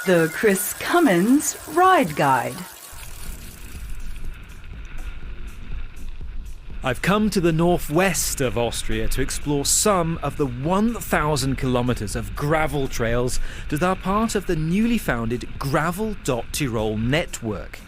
The Chris Cummins Ride Guide. I've come to the northwest of Austria to explore some of the 1,000 kilometres of gravel trails that are part of the newly founded Gravel.Tirol network.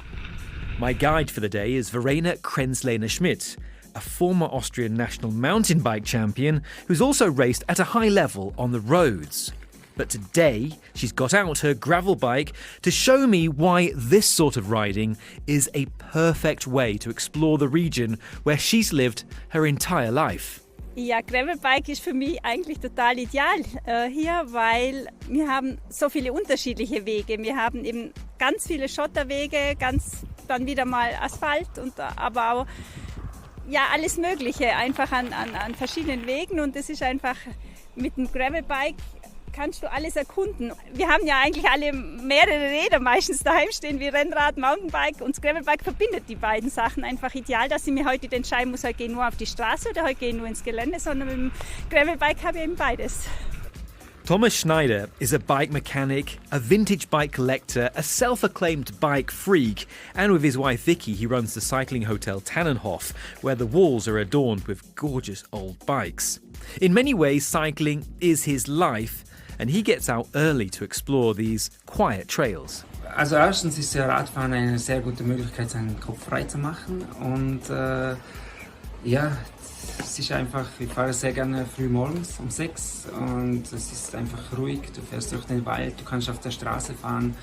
My guide for the day is Verena Krenzlener-Schmidt, a former Austrian national mountain bike champion who's also raced at a high level on the roads. But today, she's got out her gravel bike to show me why this sort of riding is a perfect way to explore the region where she's lived her entire life. Ja, Gravelbike ist für mich eigentlich total ideal hier, weil wir haben so viele unterschiedliche Wege. Wir haben eben ganz viele Schotterwege, dann wieder mal Asphalt, aber auch ja, alles Mögliche einfach an verschiedenen Wegen. Und es ist einfach mit dem Gravelbike kannst du alles erkunden. Wir haben ja eigentlich alle mehrere Räder meistens daheim stehen, wie Rennrad, Mountainbike und das Gravelbike verbindet die beiden Sachen einfach ideal, dass ich mir heute entscheiden muss, heute gehe ich nur auf die Straße oder heute gehe ich nur ins Gelände, sondern mit dem Gravelbike habe ich eben beides. Thomas Schneider is a bike mechanic, a vintage bike collector, a self-acclaimed bike freak, and with his wife Vicky he runs the cycling hotel Tannenhof, where the walls are adorned with gorgeous old bikes. In many ways, cycling is his life, and he gets out early to explore these quiet trails. Also erstens ist Radfahren eine sehr gute Möglichkeit, seinen Kopf frei zu machen und ja, es ist einfach, ich fahre sehr gerne früh morgens um 6 und es ist einfach ruhig, du fährst durch den Wald, du kannst auf der Straße fahren,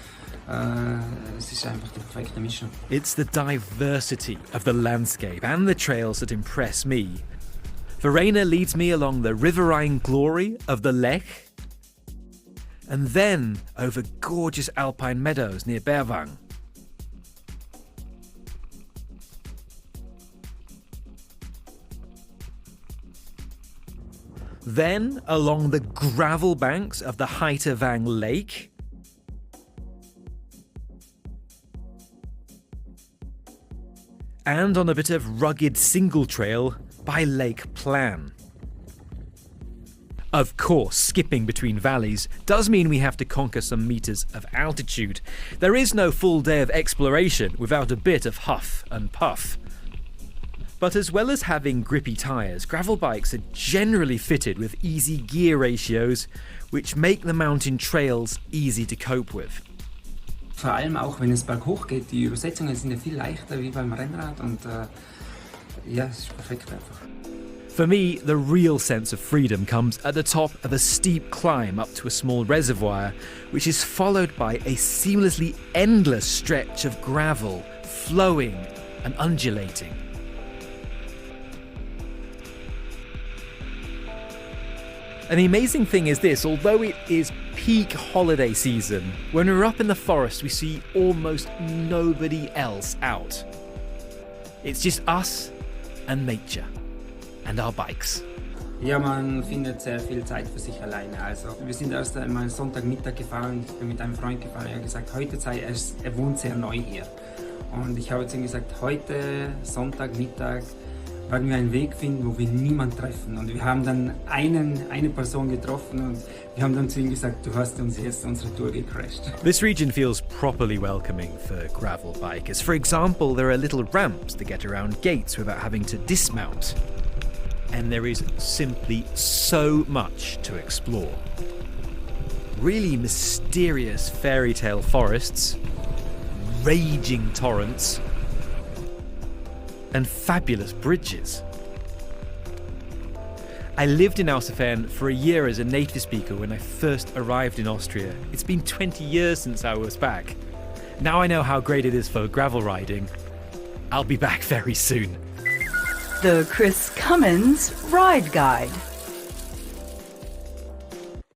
es ist einfach die perfekte Mischung. It's the diversity of the landscape and the trails that impress me. Verena leads me along the riverine glory of the Lech, and then over gorgeous alpine meadows near Berwang. Then along the gravel banks of the Heiterwang Lake. And on a bit of rugged single trail by Lake Plan. Of course, skipping between valleys does mean we have to conquer some meters of altitude. There is no full day of exploration without a bit of huff and puff. But as well as having grippy tyres, gravel bikes are generally fitted with easy gear ratios, which make the mountain trails easy to cope with. Vor allem auch, wenn es berghoch geht, die Übersetzungen sind ja viel leichter wie beim Rennrad und ja, es ist perfekt einfach. For me, the real sense of freedom comes at the top of a steep climb up to a small reservoir, which is followed by a seamlessly endless stretch of gravel, flowing and undulating. And the amazing thing is this, although it is peak holiday season, when we're up in the forest we see almost nobody else out. It's just us and nature. And our bikes. Ja, man findet sehr viel Zeit für sich alleine. Also, wir sind erst einmal Sonntagmittag gefahren, ich bin mit einem Freund gefahren, er hat gesagt, heute er wohnt sehr neu hier. Und ich habe zu ihm gesagt, heute Sonntagmittag werden wir einen Weg finden, wo wir niemanden treffen. Und wir haben dann eine Person getroffen und wir haben dann zu ihm gesagt, du hast uns jetzt unsere Tour gecrashed. This region feels properly welcoming for gravel bikers. For example, there are little ramps to get around gates without having to dismount. And there is simply so much to explore. Really mysterious fairy tale forests, raging torrents, and fabulous bridges. I lived in Ausserfern for a year as a native speaker when I first arrived in Austria. It's been 20 years since I was back. Now I know how great it is for gravel riding. I'll be back very soon. The Chris Cummins Ride Guide.